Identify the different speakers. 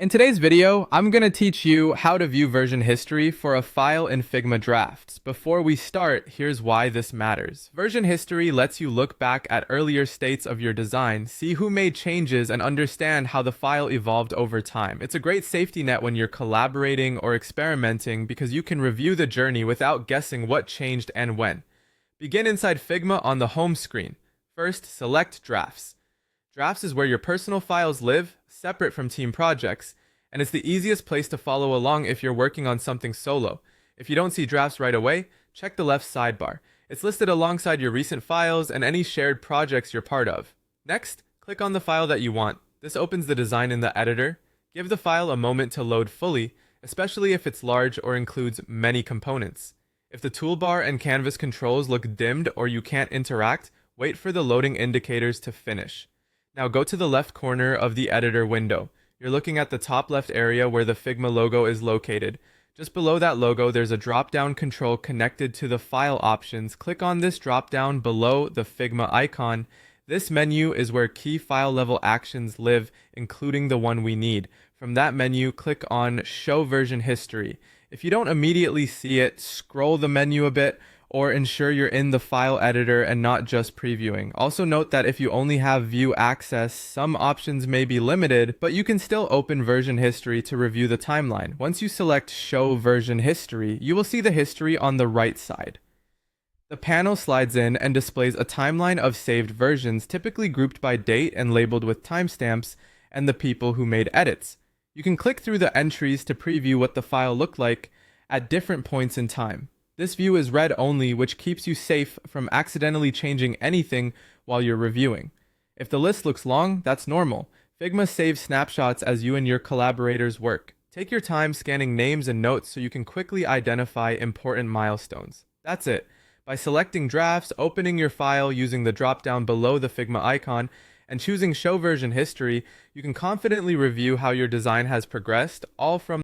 Speaker 1: In today's video, I'm going to teach you how to view version history for a file in Figma Drafts. Before we start, here's why this matters. Version history lets you look back at earlier states of your design, see who made changes, and understand how the file evolved over time. It's a great safety net when you're collaborating or experimenting because you can review the journey without guessing what changed and when. Begin inside Figma on the home screen. First, select Drafts. Drafts is where your personal files live, separate from team projects, and it's the easiest place to follow along if you're working on something solo. If you don't see drafts right away, check the left sidebar. It's listed alongside your recent files and any shared projects you're part of. Next, click on the file that you want. This opens the design in the editor. Give the file a moment to load fully, especially if it's large or includes many components. If the toolbar and canvas controls look dimmed or you can't interact, wait for the loading indicators to finish. Now go to the left corner of the editor window. You're looking at the top left area where the Figma logo is located. Just below that logo, there's a drop-down control connected to the file options. Click on this drop-down below the Figma icon. This menu is where key file level actions live, including the one we need. From that menu, click on Show Version History. If you don't immediately see it, scroll the menu a bit, or ensure you're in the file editor and not just previewing. Also note that if you only have view access, some options may be limited, but you can still open version history to review the timeline. Once you select Show Version History, you will see the history on the right side. The panel slides in and displays a timeline of saved versions, typically grouped by date and labeled with timestamps and the people who made edits. You can click through the entries to preview what the file looked like at different points in time. This view is read only, which keeps you safe from accidentally changing anything while you're reviewing. If the list looks long, that's normal. Figma saves snapshots as you and your collaborators work. Take your time scanning names and notes so you can quickly identify important milestones. That's it. By selecting drafts, opening your file using the drop-down below the Figma icon, and choosing Show Version History, you can confidently review how your design has progressed, all from